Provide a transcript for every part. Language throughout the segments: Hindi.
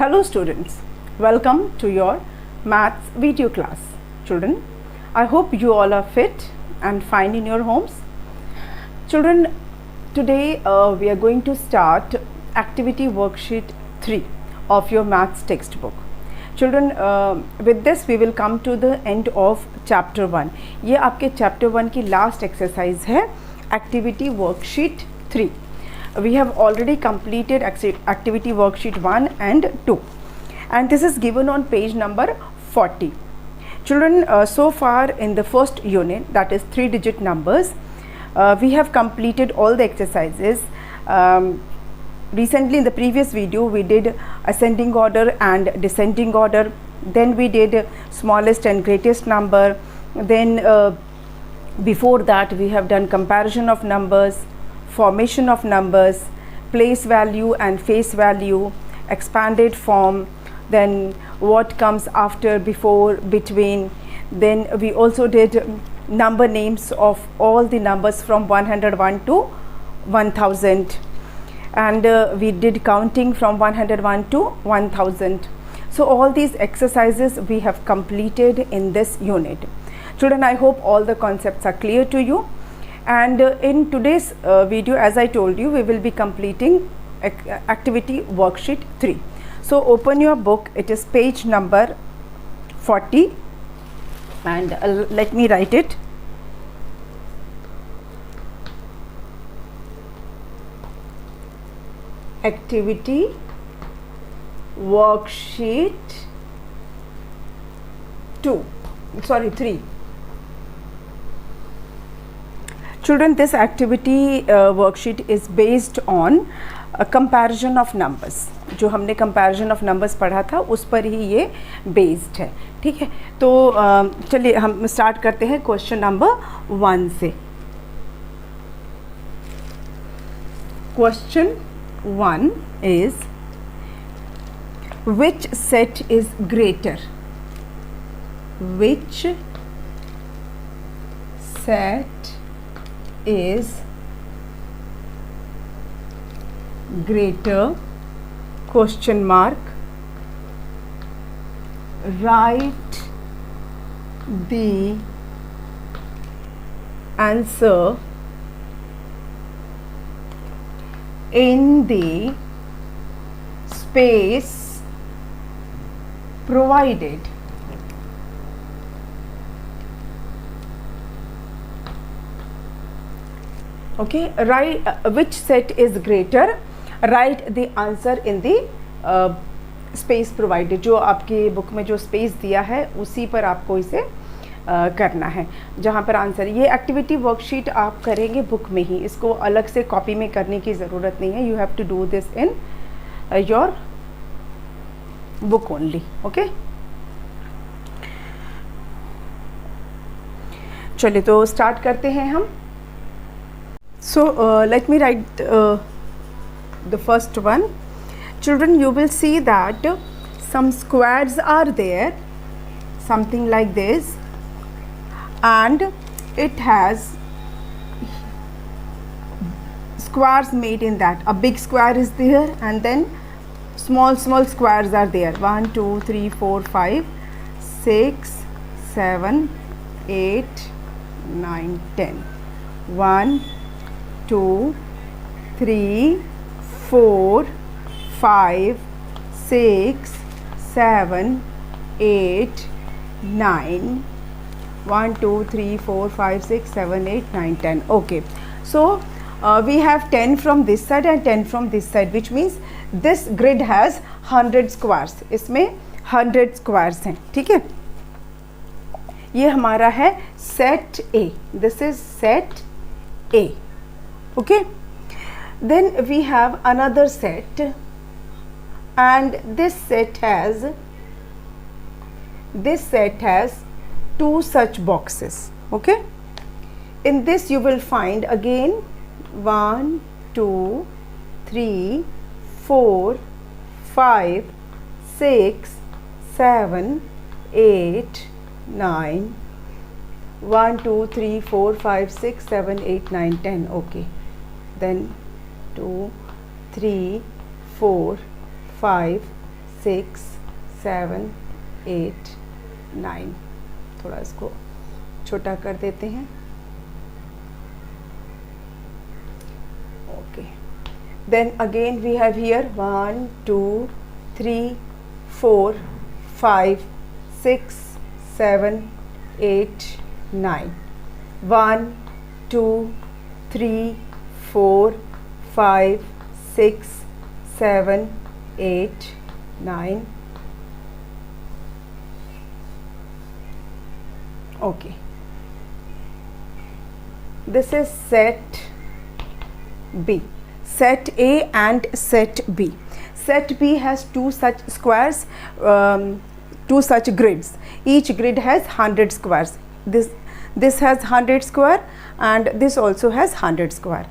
Hello students, welcome to your maths video class. Children, I hope you all are fit and fine in your homes. Children, today we are going to start activity worksheet 3 of your maths textbook. Children, with this we will come to the end of chapter 1. ये आपके chapter 1 की last exercise है activity worksheet 3. We have already completed activity worksheet 1 and 2, and this is given on page number 40. Children, so far in the first unit, that is 3-digit numbers, we have completed all the exercises. Recently in the previous video we did ascending order and descending order, then we did smallest and greatest number, then before that we have done comparison of numbers, formation of numbers, place value and face value, expanded form, then what comes after, before, between. Then we also did number names of all the numbers from 101 to 1000, and we did counting from 101 to 1000. So all these exercises we have completed in this unit. Children, I hope all the concepts are clear to you. And in today's video, as I told you, we will be completing activity worksheet 3. So open your book, it is page number 40, and let me write it. Activity worksheet 3. Children, this activity worksheet is based on a comparison of numbers. जो हमने comparison of numbers पढ़ा था उस पर ही ये based है, ठीक है. तो चलिए हम start करते हैं question number 1 से. Question 1 is, which set is greater? Which set is greater? Question mark. Write the answer in the space provided. Okay, write which set is greater. Write the answer in the space provided. जो आपकी बुक में जो स्पेस दिया है उसी पर आपको इसे करना है, जहाँ पर आंसर. ये एक्टिविटी वर्कशीट आप करेंगे बुक में ही, इसको अलग से कॉपी में करने की ज़रूरत नहीं है. You have to do this in your book only. Okay, चलिए तो स्टार्ट करते हैं हम. So let me write the first one. Children, you will see that some squares are there, something like this, and it has squares made in that. A big square is there, and then small squares are there. 1 2 3 4 5 6 7 8 9 10. 1 2 3 4 5 6 7 8 9. 1 2 3 4 5 6 7 8 9 10. Okay, so we have 10 from this side and 10 from this side, which means this grid has 100 squares. इसमें 100 squares हैं, ठीक है. ये हमारा है set A. This is set A. Okay, then we have another set, and this set has 2 such boxes. Okay, in this you will find again 1 2 3 4 5 6 7 8 9. 1 2 3 4 5 6 7 8 9 10. Okay, then 2 3 4 5 6 7 8 9, थोड़ा इसको छोटा कर देते हैं. Okay, then again we have here 1 2 3 4 5 6 7 8 9. 1 2 3 4 5 6 7 8 9. Okay, this is set B. Set A and set B. Set B has two such squares, two such grids. Each grid has 100 squares. This has 100 square and this also has 100 square.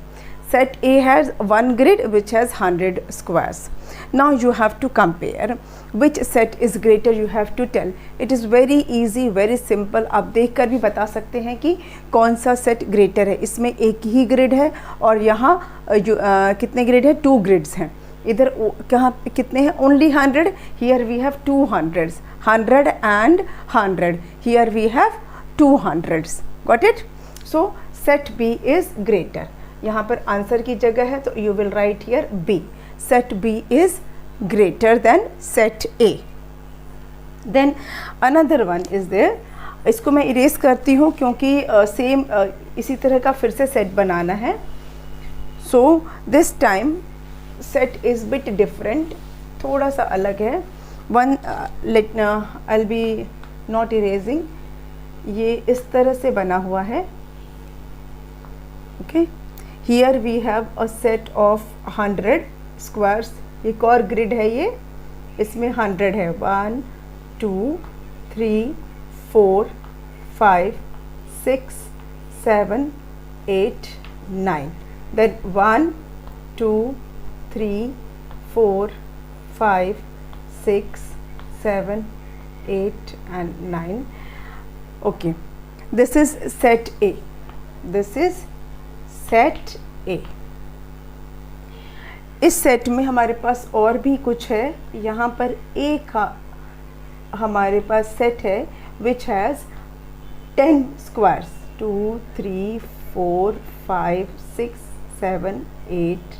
Set A has one grid which has 100 squares. Now you have to compare which set is greater. You have to tell. It is very easy, very simple. आप देख कर भी बता सकते हैं कि कौन सा सेट ग्रेटर है. इसमें एक ही ग्रिड है और यहाँ कितने ग्रिड है? 2 ग्रिड्स हैं. इधर कहाँ कितने हैं? Only 100. Here we have 200s, 100 and 100. Here we have 200s. Got it? So set B is greater. यहाँ पर आंसर की जगह है तो you will write here B. Set B is greater than set A. Then another one is there. इसको मैं इरेज करती हूँ क्योंकि सेम इसी तरह का फिर से सेट बनाना है. So this time set is bit different, थोड़ा सा अलग है. One I'll be not erasing. ये इस तरह से बना हुआ है. Okay. Here we have a set of 100 squares. एक और ग्रिड है ये, इसमें 100 है. 1 2 3 4 5 6 7 8 9. Then 1 2 3 4 5 6 7 8 and 9. Okay, this is set A. This is set A. इस सेट में हमारे पास और भी कुछ है. यहाँ पर एक हमारे पास सेट है which has 10 squares. 2 3 4 5 6 7 8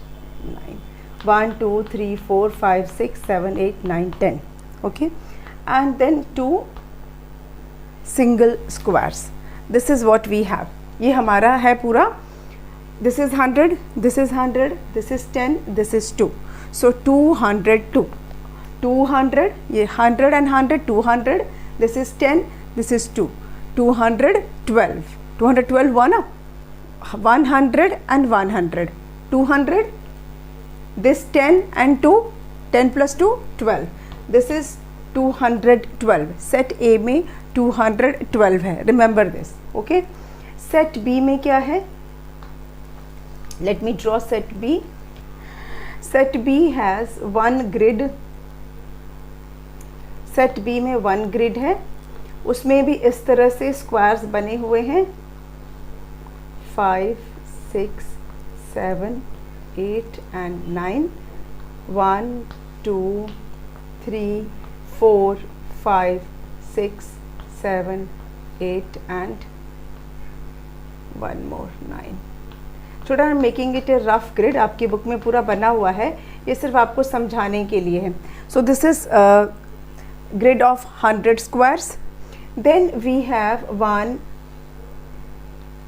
9. 1 2 3 4 5 6 7 8 9 10. Okay, and then 2 single squares. This is what we have. ये हमारा है पूरा. This is 100, this is 100, this is 10, this is 2. So 202. 200, ये 100 and 100, 200. This is 10, this is 2. 212. 212 हुआ ना? 100 and 100. 200. This 10 and 2. 10 plus 2, 12. This is 212. Set A में 212 है. Remember this. Okay. Set B में क्या है? Let me draw set B. Set B has one grid. Set B में one grid है. उसमें भी इस तरह से स्क्वायर्स बने हुए हैं. 5 6 7 8 and 9. 1 2 3 4 5 6 7 8 and one more 9. छोटा I'm making it a rough grid. आपकी बुक में पूरा बना हुआ है, ये सिर्फ आपको समझाने के लिए है. So this is grid of 100 squares. Then we have one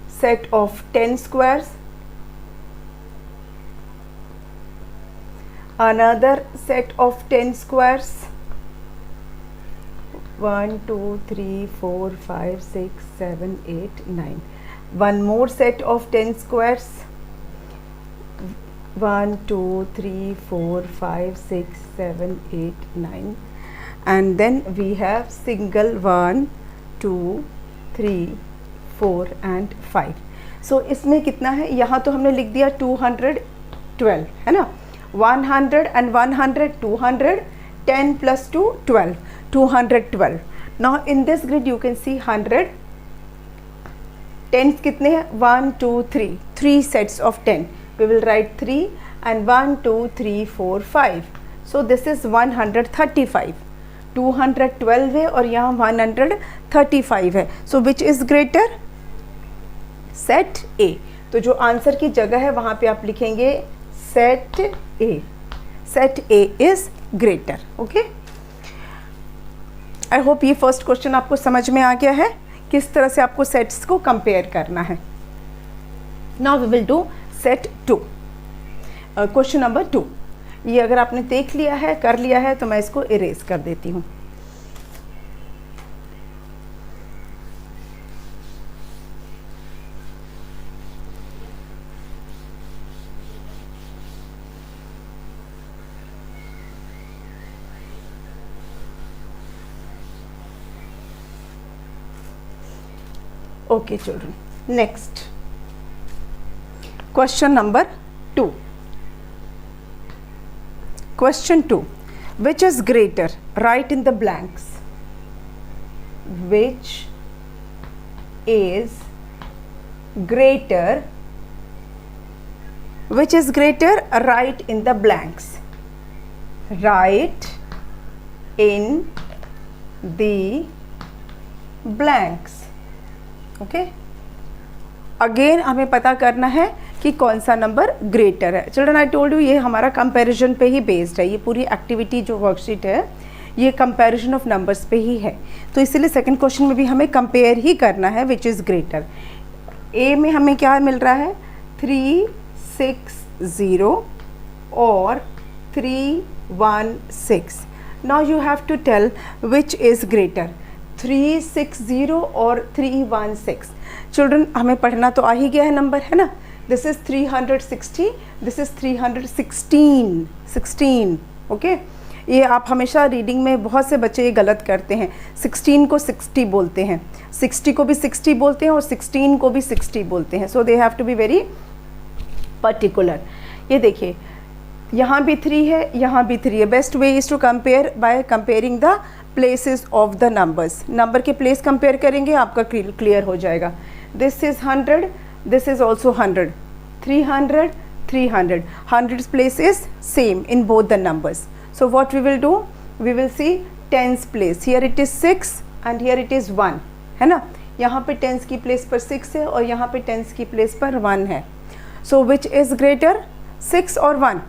set of 10 squares, another set of 10 squares. 1 2 3 4 5 6 7 8 9. One more set of 10 squares. 1 2 3 4 5 6 7 8 9. And then we have single 1 2 3 4 and 5. So इसमें कितना है? यहाँ तो हमने लिख दिया 212 है ना. 100 and 100, 200. 10 plus 2, 12. 212. Now in this grid you can see 100. 10s कितने हैं? 1 2 3. 3 sets of 10. We will write 3 and 1 2 3 4 5. So this is 135, 212 है और यहाँ 135 है. So which is greater? Set A. तो जो आंसर की जगह है वहाँ पे आप लिखेंगे set A. Set A is greater. Okay, I hope ये फर्स्ट क्वेश्चन आपको समझ में आ गया है किस तरह से आपको सेट्स को कंपेयर करना है. Now we will do set 2. Question number 2. ये अगर आपने देख लिया है, कर लिया है, तो मैं इसको इरेज कर देती हूँ. Okay children, next question number 2. Question 2, which is greater? Write in the blanks. Which is greater? Which is greater? Write in the blanks. Write in the blanks. Okay, again हमें पता करना है कि कौन सा नंबर ग्रेटर है. चिल्ड्रन, आई टोल्ड यू ये हमारा कंपैरिजन पे ही बेस्ड है. ये पूरी एक्टिविटी जो वर्कशीट है ये कंपैरिजन ऑफ नंबर्स पे ही है. तो इसीलिए सेकंड क्वेश्चन में भी हमें कंपेयर ही करना है विच इज़ ग्रेटर. ए में हमें क्या मिल रहा है? 360 और 316. Now you have to tell which is greater. 360 और 316. चिल्ड्रन, हमें पढ़ना तो आ ही गया है नंबर, है ना. This is 360, this is 316. Okay, ये आप हमेशा रीडिंग में बहुत से बच्चे ये गलत करते हैं. 16 को 60 बोलते हैं, 60 को भी 60 बोलते हैं और 16 को भी 60 बोलते हैं. So they have to be very particular. ये देखिए, यहाँ भी 3 है, यहाँ भी 3 है. Best way is to compare by comparing the places of the numbers. Number के प्लेस कंपेयर करेंगे, आपका क्लियर हो जाएगा. This is 100, this is also 100. 300, 300. 100 place is same in both the numbers. So what we will do? We will see tens place. Here it is 6 and here it is 1, है ना. यहाँ पे टेंस की प्लेस पर 6 है और यहाँ पे टेंस की प्लेस पर 1 है. So which is greater? 6 और 1?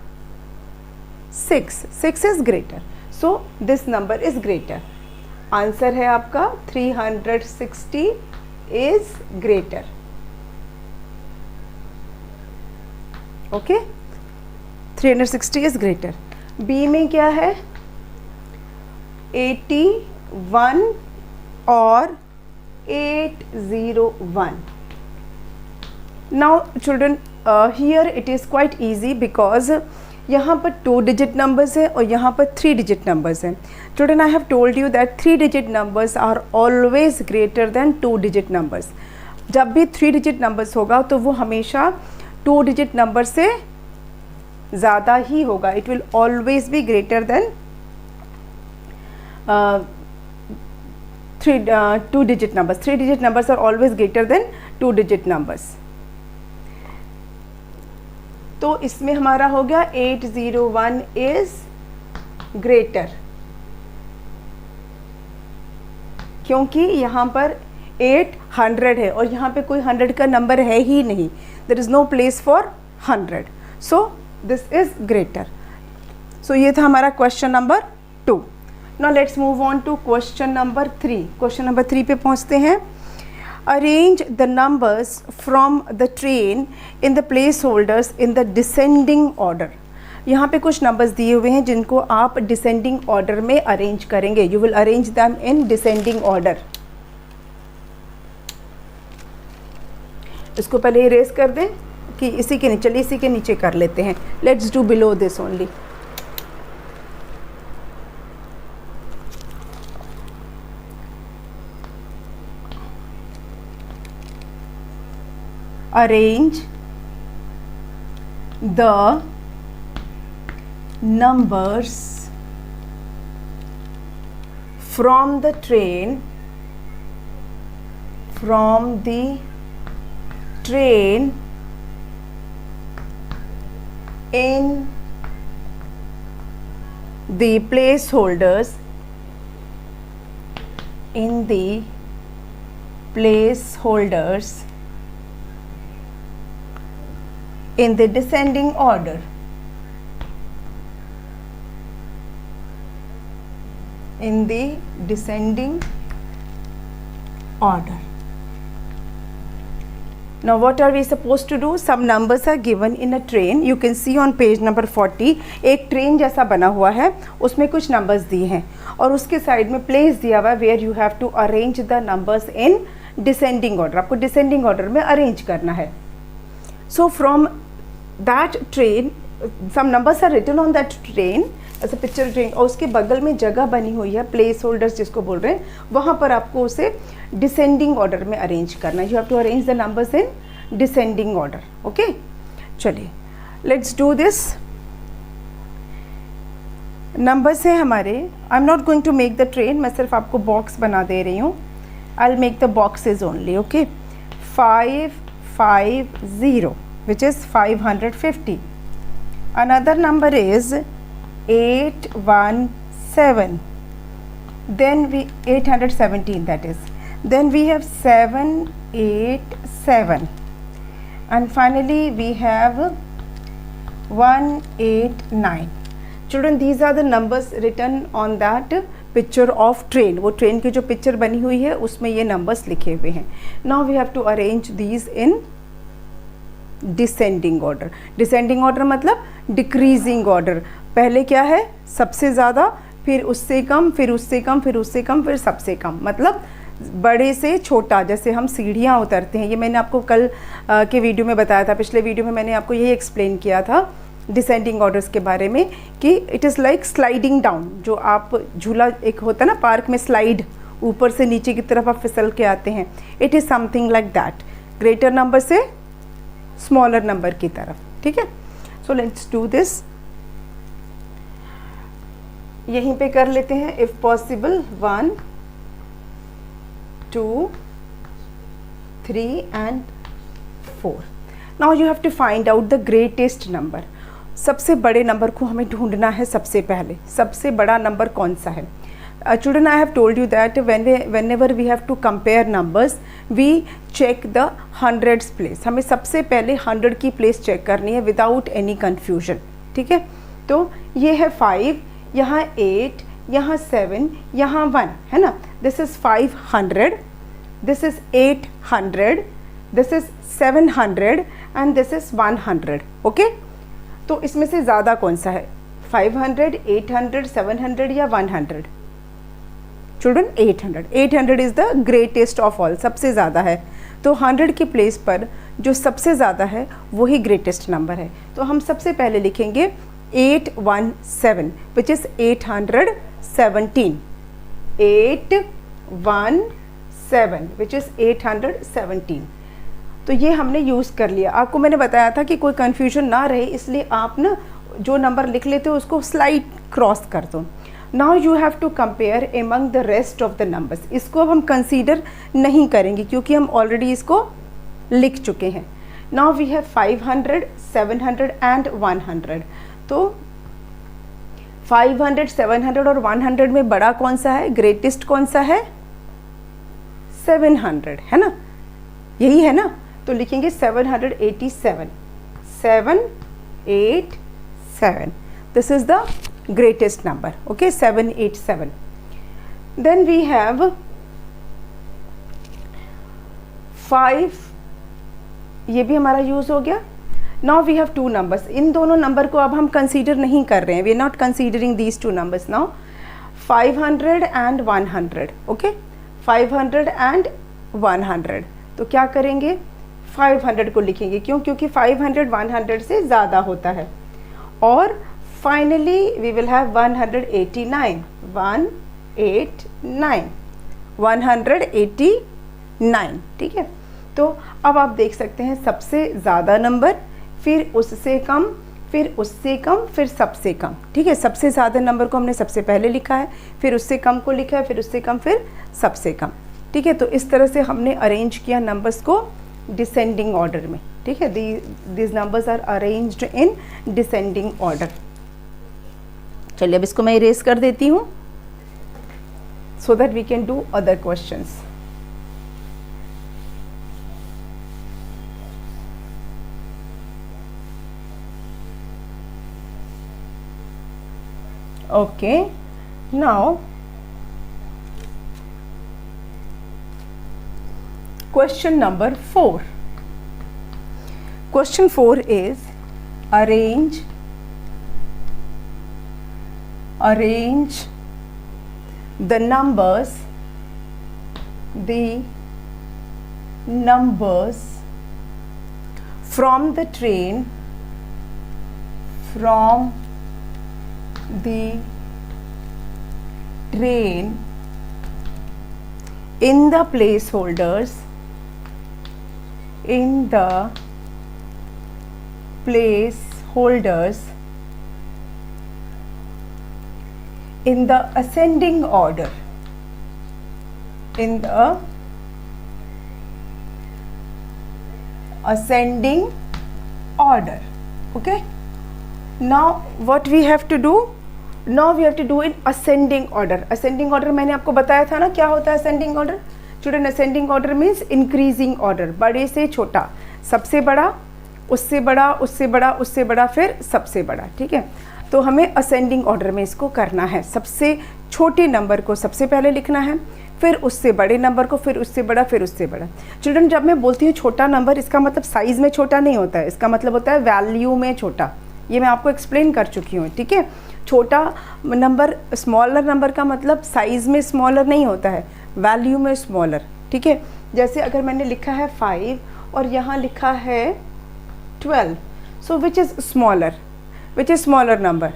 6 is greater. So this number is greater. Answer है आपका 360 is greater. Okay, 360 is greater. B में क्या है? 81 और 801. Now children, here it is quite easy because यहाँ पर 2 डिजिट नंबर्स है और यहाँ पर 3 डिजिट नंबर्स हैं. Children, I have told you that 3 digit numbers are always greater than 2 digit numbers. जब भी 3 डिजिट नंबर्स होगा तो वो हमेशा 2 डिजिट नंबर से ज़्यादा ही होगा. It will always be greater than 2 digit numbers. 3 digit numbers are always greater than 2 digit numbers. तो इसमें हमारा हो गया 801 इज ग्रेटर, क्योंकि यहाँ पर 800 है और यहाँ पे कोई 100 का नंबर है ही नहीं. There is no place for 100. So this is greater. सो ये था हमारा question number 2. Now let's move on to question number 3. Question number 3 पे पहुँचते हैं. Arrange the numbers from the train in the placeholders in the descending order. यहाँ पे कुछ नंबर्स दिए हुए हैं जिनको आप डिसेंडिंग ऑर्डर में अरेंज करेंगे. You will arrange them in descending order. इसको पहले इरेज कर दें कि इसी के नीचे, चलिए इसी के नीचे कर लेते हैं. Let's do below this only. Arrange the numbers from the train in the placeholders in the placeholders in the descending order. In the descending order. Now what are we supposed to do? Some numbers are given in a train. You can see on page number 40 एक ट्रेन जैसा बना हुआ है, उसमें कुछ नंबर्स दिए हैं और उसके साइड में प्लेस दिया हुआ है where you have to arrange the numbers in descending order. आपको डिसेंडिंग ऑर्डर में अरेंज करना है. So from that train some numbers are written on that train as a picture train और उसके बगल में जगह बनी हुई है प्लेस होल्डर्स जिसको बोल रहे हैं, वहाँ पर आपको उसे डिसेंडिंग ऑर्डर में अरेंज करना है. You have to arrange the numbers in descending order. Okay, चलिए लेट्स डू दिस. नंबर्स हैं हमारे. I am not going to make the train, मैं सिर्फ आपको बॉक्स बना दे रही हूँ. I will make the boxes only. Okay, 550 which is 550. Another number is 817. Then we 817, that is. Then we have 787. And finally we have 189. Children, these are the numbers written on that picture of train. वो ट्रेन की जो पिक्चर बनी हुई है उसमें ये नंबर्स लिखे हुए हैं. Now we have to arrange these in descending order. Descending order मतलब डिक्रीजिंग ऑर्डर. पहले क्या है? सबसे ज़्यादा, फिर उससे कम, फिर उससे कम, फिर उससे कम, फिर सबसे कम. मतलब बड़े से छोटा, जैसे हम सीढ़ियाँ उतरते हैं. ये मैंने आपको कल के वीडियो में बताया था. पिछले वीडियो में मैंने आपको यही एक्सप्लेन किया था डिसेंडिंग ऑर्डर्स के बारे में कि it is like sliding down. जो आप झूला एक होता है ना पार्क में, स्लाइड ऊपर से नीचे की तरफ आप फिसल के आते हैं. It is something like that. Greater number से स्मॉलर नंबर की तरफ. ठीक है, सो लेट्स डू दिस. यहीं पे कर लेते हैं if possible. 1 2 3 and 4. Now you have to find out the greatest number. सबसे बड़े नंबर को हमें ढूंढना है सबसे पहले. सबसे बड़ा नंबर कौन सा है? Children, I have told you that whenever we have to compare numbers, we check the hundreds place. हमें सबसे पहले 100 की प्लेस चेक करनी है विदाउट एनी कन्फ्यूजन. ठीक है, तो ये है 5, यहाँ 8, यहाँ 7, यहाँ 1 है ना. This is 500, this is 800, this is 700 and this is 100. Okay, तो इसमें से ज़्यादा कौन सा है? 500, 800, 700 या 100? Children 800. 800 is the greatest of all, सबसे ज़्यादा है. तो 100 की प्लेस पर जो सबसे ज़्यादा है वही ग्रेटेस्ट नंबर है. तो हम सबसे पहले लिखेंगे 817 विच इज़ 817. 817 which is 817. तो ये हमने यूज़ कर लिया. आपको मैंने बताया था कि कोई कन्फ्यूजन ना रहे, इसलिए आप ना जो नंबर लिख लेते हो उसको स्लाइड क्रॉस कर दो. Now you have to compare among the rest of the numbers. इसको अब हम कंसीडर नहीं करेंगे क्योंकि हम ऑलरेडी इसको लिख चुके हैं. Now we have 500, 700 and 100. तो 500, 700 और 100 में बड़ा कौन सा है? ग्रेटेस्ट कौन सा है? 700 है ना, यही है ना. तो लिखेंगे 787. 787. This is the greatest number. Okay, 787. Then we have 5. ये भी हमारा यूज हो गया. Now we have 2 numbers. इन दोनों नंबर को अब हम कंसीडर नहीं कर रहे हैं. We are not considering these 2 numbers now. 500 and 100. Okay, 500 and 100. तो क्या करेंगे? 500 को लिखेंगे. क्यों? क्योंकि 500 100 से ज़्यादा होता है. और finally we will have 189. 189. ठीक है, तो अब आप देख सकते हैं सबसे ज़्यादा नंबर, फिर उससे कम, फिर उससे कम, फिर सबसे कम. ठीक है, सबसे ज़्यादा नंबर को हमने सबसे पहले लिखा है, फिर उससे कम को लिखा है, फिर उससे कम, फिर सबसे कम. ठीक है, तो इस तरह से हमने अरेंज किया नंबर्स को डिसेंडिंग ऑर्डर में. ठीक है, these numbers are arranged in descending order. चलिए अब इसको मैं इरेज कर देती हूँ so that we can do other questions. Okay, now question number 4. Question 4 is arrange the numbers from the train in the placeholders in the ascending order. In the ascending order. Okay, now what we have to do? Now we have to do in ascending order. Ascending order मैंने आपको बताया था ना क्या होता है ascending order. Children, ascending order means increasing order. बड़े से छोटा, सबसे बड़ा, उससे बड़ा, उससे बड़ा, उससे बड़ा, फिर सबसे बड़ा. ठीक है, तो हमें ascending order में इसको करना है. सबसे छोटे नंबर को सबसे पहले लिखना है, फिर उससे बड़े नंबर को, फिर उससे बड़ा, फिर उससे बड़ा. चिल्ड्रन, जब मैं बोलती हूँ छोटा नंबर, इसका मतलब साइज़ में छोटा नहीं होता है, इसका मतलब होता है वैल्यू में छोटा. ये मैं आपको एक्सप्लेन कर चुकी हूँ. ठीक है, छोटा नंबर, स्मॉलर नंबर का मतलब साइज़ में स्मॉलर नहीं होता है, वैल्यू में स्मॉलर. ठीक है, जैसे अगर मैंने लिखा है 5 और यहाँ लिखा है 12, so which is smaller number?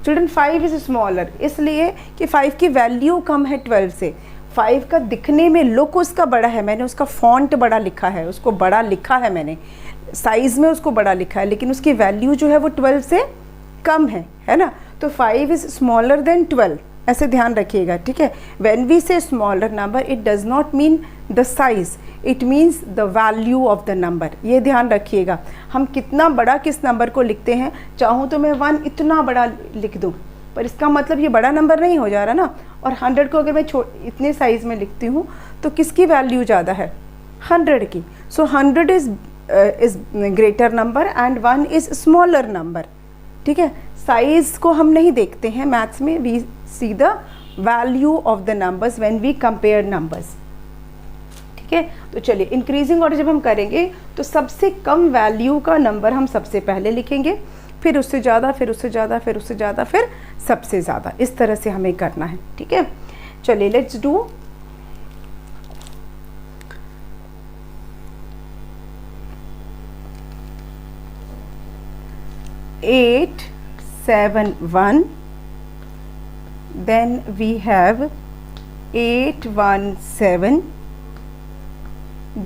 Children, 5 is smaller इसलिए कि 5 की वैल्यू कम है 12 से. 5 का दिखने में लुक उसका बड़ा है, मैंने उसका फॉन्ट बड़ा लिखा है, उसको बड़ा लिखा है मैंने, साइज़ में उसको बड़ा लिखा है, लेकिन उसकी वैल्यू जो है वो 12 से कम है ना. तो 5 इज़ स्मॉलर देन 12, ऐसे ध्यान रखिएगा. ठीक है, व्हेन वी से smaller number it does not mean the size, it means the value of the number. ये ध्यान रखिएगा. हम कितना बड़ा किस नंबर को लिखते हैं, चाहूँ तो मैं 1 इतना बड़ा लिख दूँ, पर इसका मतलब ये बड़ा नंबर नहीं हो जा रहा ना. और 100 को अगर मैं इतने साइज़ में लिखती हूँ तो किसकी वैल्यू ज़्यादा है? 100 की. सो 100 is greater number and 1 is smaller number. ठीक है, साइज़ को हम नहीं देखते हैं मैथ्स में, we see the value of the numbers when we compare numbers. ठीक है, तो चलिए इंक्रीजिंग ऑर्डर जब हम करेंगे तो सबसे कम वैल्यू का नंबर हम सबसे पहले लिखेंगे, फिर उससे ज़्यादा, फिर उससे ज़्यादा, फिर उससे ज़्यादा, फिर सबसे ज़्यादा. इस तरह से हमें करना है. ठीक है, चलिए let's do. Eight, 7, 1, then we have 8, 1, 7,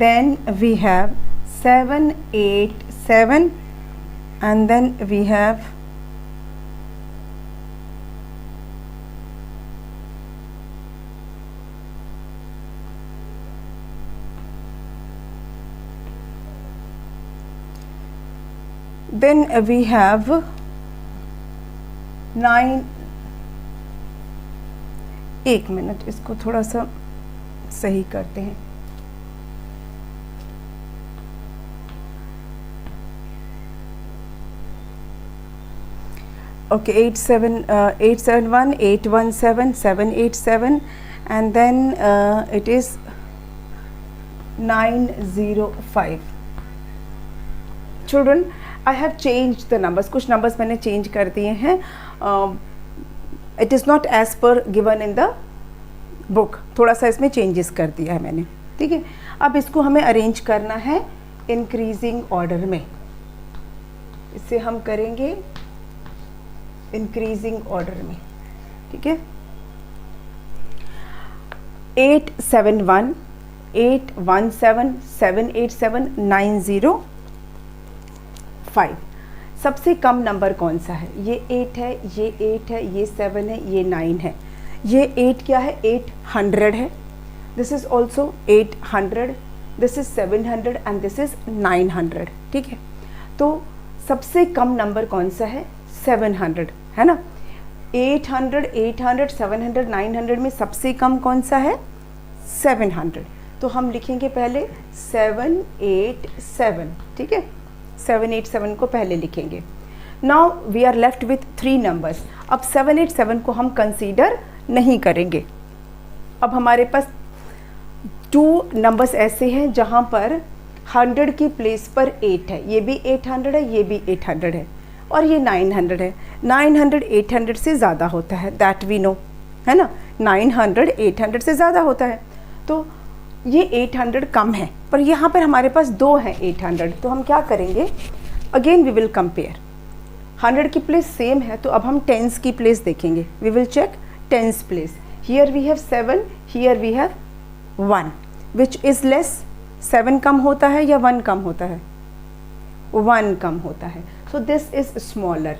then we have 7, 8, 7, and then we have we have 9. एक मिनट, इसको थोड़ा सा सही करते हैं. Okay, 8, 7, 8, 7, 1, 8, 1, 7, 7, 8, 7, and then it is 9, 0, 5. Children, I have changed the numbers. कुछ numbers मैंने change कर दिए हैं. It is not as per given in the book. थोड़ा सा इसमें changes कर दिया है मैंने. ठीक है, अब इसको हमें arrange करना है increasing order में. इसे हम करेंगे increasing order में. ठीक है, 8, 7, 1, 8, 1, 7, 7, 8, 7, 9, 0, 5. सबसे कम नंबर कौन सा है? ये 8 है, ये 8 है, ये 7 है, ये 9 है. ये 8 क्या है? 800 है. This is also 800, this is 700 and this is 900. ठीक है, तो सबसे कम नंबर कौन सा है? 700 है ना. 800, 800, 700, 900 में सबसे कम कौन सा है? 700। तो हम लिखेंगे पहले 787, ठीक है, 787 को पहले लिखेंगे। Now we are left with 3 numbers. अब 787 को हम कंसीडर नहीं करेंगे। अब हमारे पास 2 नंबर्स ऐसे हैं जहाँ पर 100 की प्लेस पर 8 है, ये भी 800 है, ये भी 800 है, और ये 900 है। 900 800 से ज़्यादा होता है, दैट वी नो, है ना। 900 800 से ज़्यादा होता है, तो ये 800 कम है, पर यहाँ पर हमारे पास 2 हैं 800। तो हम क्या करेंगे? Again we will compare. 100 की प्लेस सेम है, तो अब हम टेंस की प्लेस देखेंगे। We will check tens place. Here we have 7, here we have 1, which is less. 7 कम होता है या 1 कम होता है? 1 कम होता है। सो this is smaller.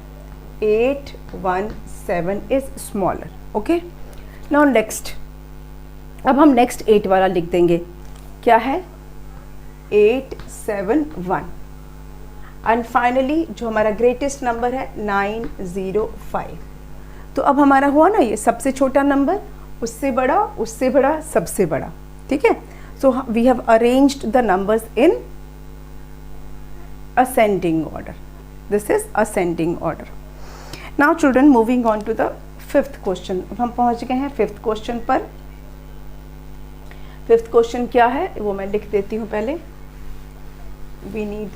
817 is smaller. Okay, now next. अब हम नेक्स्ट 8 वाला लिख देंगे। क्या है? 871। एंड फाइनली जो हमारा ग्रेटेस्ट नंबर है 905। तो अब हमारा हुआ ना, ये सबसे छोटा नंबर, उससे बड़ा, उससे बड़ा, सबसे बड़ा, ठीक है। So we have arranged the numbers in ascending order. This is ascending order. Now children, moving on to the 5th question. अब हम पहुंच गए हैं 5th क्वेश्चन पर। 5th क्वेश्चन क्या है वो मैं लिख देती हूँ पहले। We need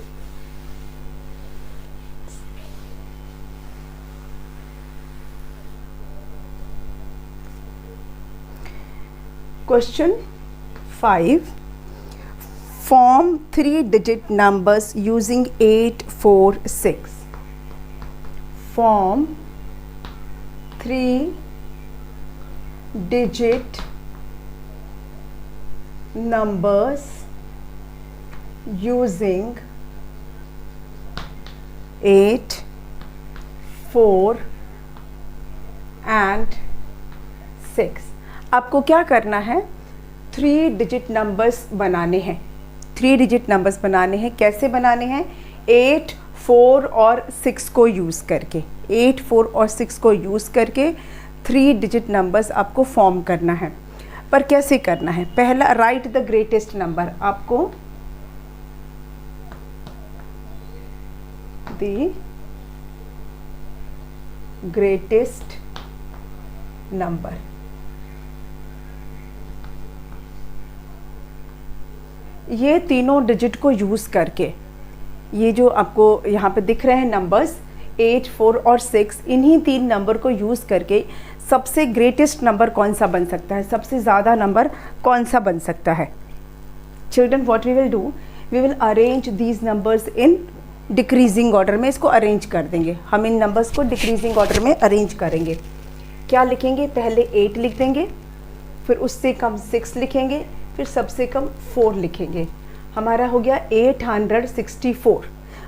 question 5. Form 3-digit numbers using 846. Form 3-digit numbers using 8, 4 and 6. आपको क्या करना है? 3 डिजिट नंबर्स बनाने हैं। 3 डिजिट नंबर्स बनाने हैं। कैसे बनाने हैं? 8, 4 और 6 को यूज़ करके। 8, 4 और 6 को यूज़ करके 3 डिजिट नंबर्स आपको फॉर्म करना है। पर कैसे करना है? पहला, राइट द ग्रेटेस्ट नंबर। आपको द ग्रेटेस्ट नंबर, ये तीनों डिजिट को यूज़ करके, ये जो आपको यहाँ पे दिख रहे हैं नंबर्स 8, 4 और 6, इन्हीं 3 नंबर को यूज़ करके सबसे ग्रेटेस्ट नंबर कौन सा बन सकता है, सबसे ज़्यादा नंबर कौन सा बन सकता है। Children, what we will do, we will arrange these numbers in decreasing order में। इसको अरेंज कर देंगे हम, इन नंबर्स को डिक्रीजिंग ऑर्डर में अरेंज करेंगे। क्या लिखेंगे? पहले 8 लिख देंगे, फिर उससे कम 6 लिखेंगे, फिर सबसे कम 4 लिखेंगे। हमारा हो गया 864।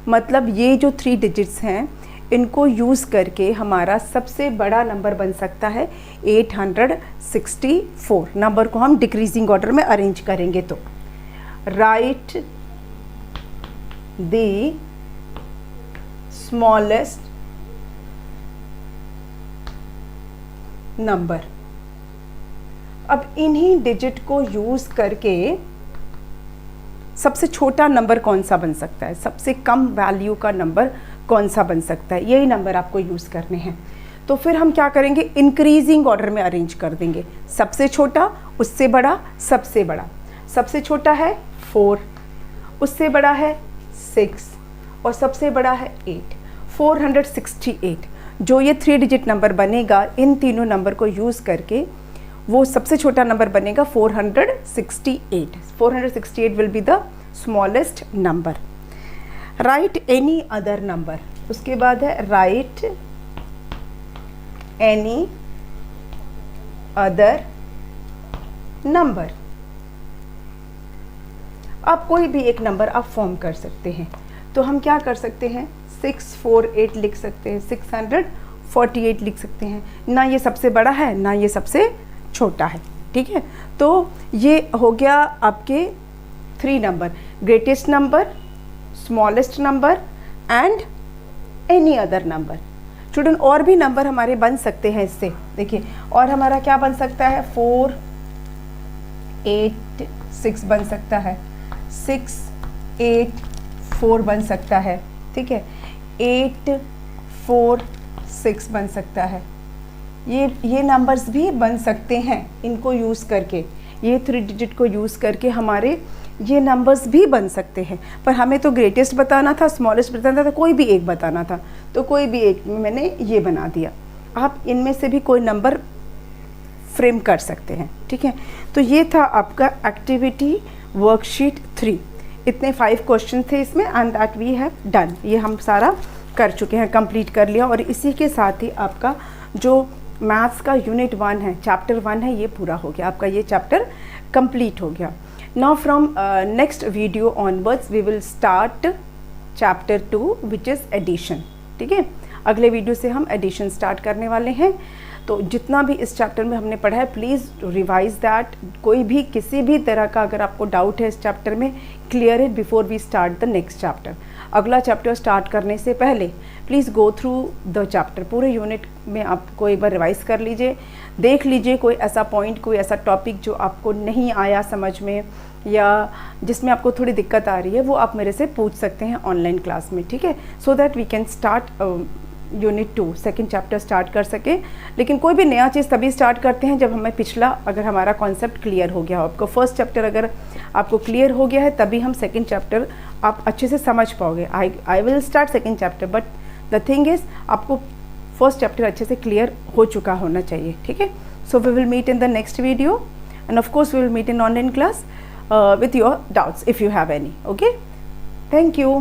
मतलब ये जो 3 डिजिट्स हैं इनको यूज़ करके हमारा सबसे बड़ा नंबर बन सकता है 864। नंबर को हम डिक्रीजिंग ऑर्डर में अरेंज करेंगे। तो राइट द स्मॉलेस्ट नंबर। अब इन्हीं डिजिट को यूज़ करके सबसे छोटा नंबर कौन सा बन सकता है, सबसे कम वैल्यू का नंबर कौन सा बन सकता है, यही नंबर आपको यूज़ करने हैं। तो फिर हम क्या करेंगे? इंक्रीजिंग ऑर्डर में अरेंज कर देंगे। सबसे छोटा, उससे बड़ा, सबसे बड़ा। सबसे छोटा है 4, उससे बड़ा है 6 और सबसे बड़ा है 8। 468 जो ये 3 डिजिट नंबर बनेगा, इन तीनों नंबर को यूज़ करके वो सबसे छोटा नंबर बनेगा 468। 468 will be the smallest number. Right any other number. उसके बाद है राइट एनी अदर नंबर। आप कोई भी एक नंबर आप फॉर्म कर सकते हैं। तो हम क्या कर सकते हैं? 648 लिख सकते हैं, 648 लिख सकते हैं। ना ये सबसे बड़ा है, ना ये सबसे छोटा है, ठीक है। तो ये हो गया आपके 3 number, greatest number, smallest number and any other number. Student और भी नंबर हमारे बन सकते हैं इससे, देखिए और हमारा क्या बन सकता है, 4 8 6 बन सकता है, 6 8 4 बन सकता है, ठीक है, 8 4 6 बन सकता है। ये नंबर्स भी बन सकते हैं, इनको यूज़ करके, ये 3 डिजिट को यूज़ करके हमारे ये नंबर्स भी बन सकते हैं। पर हमें तो ग्रेटेस्ट बताना था, स्मॉलेस्ट बताना था, कोई भी एक बताना था, तो कोई भी एक में मैंने ये बना दिया। आप इनमें से भी कोई नंबर फ्रेम कर सकते हैं, ठीक है। तो ये था आपका एक्टिविटी वर्कशीट 3। इतने 5 क्वेश्चन थे इसमें and that we have done. ये हम सारा कर चुके हैं, कंप्लीट कर लिया। और इसी के साथ ही आपका जो मैथ्स का यूनिट 1 है, चैप्टर 1 है, ये पूरा हो गया, आपका ये चैप्टर कंप्लीट हो गया। Now from next video onwards we will start chapter 2 which is addition, ठीक है। अगले वीडियो से हम एडिशन स्टार्ट करने वाले हैं। तो जितना भी इस चैप्टर में हमने पढ़ा है प्लीज़ रिवाइज दैट। कोई भी किसी भी तरह का अगर आपको डाउट है इस चैप्टर में, clear it before we start the next chapter. अगला चैप्टर स्टार्ट करने से पहले please go through the chapter, पूरे यूनिट में आपको एक बार रिवाइज कर लीजिए, देख लीजिए कोई ऐसा पॉइंट, कोई ऐसा टॉपिक जो आपको नहीं आया समझ में या जिसमें आपको थोड़ी दिक्कत आ रही है, वो आप मेरे से पूछ सकते हैं ऑनलाइन क्लास में, ठीक है, so that we can start unit 2 second chapter start कर सके। लेकिन कोई भी नया चीज़ तभी स्टार्ट करते हैं जब हमें पिछला, अगर हमारा कॉन्सेप्ट क्लियर हो गया हो। आपको फर्स्ट चैप्टर अगर आपको क्लियर हो गया है तभी हम सेकेंड चैप्टर आप अच्छे से समझ पाओगे। I will start second chapter, but the thing is आपको फर्स्ट चैप्टर अच्छे से क्लियर हो चुका होना चाहिए, ठीक है। So we will meet in the next video and of course we will meet in online class with your doubts if you have any. Okay, thank you.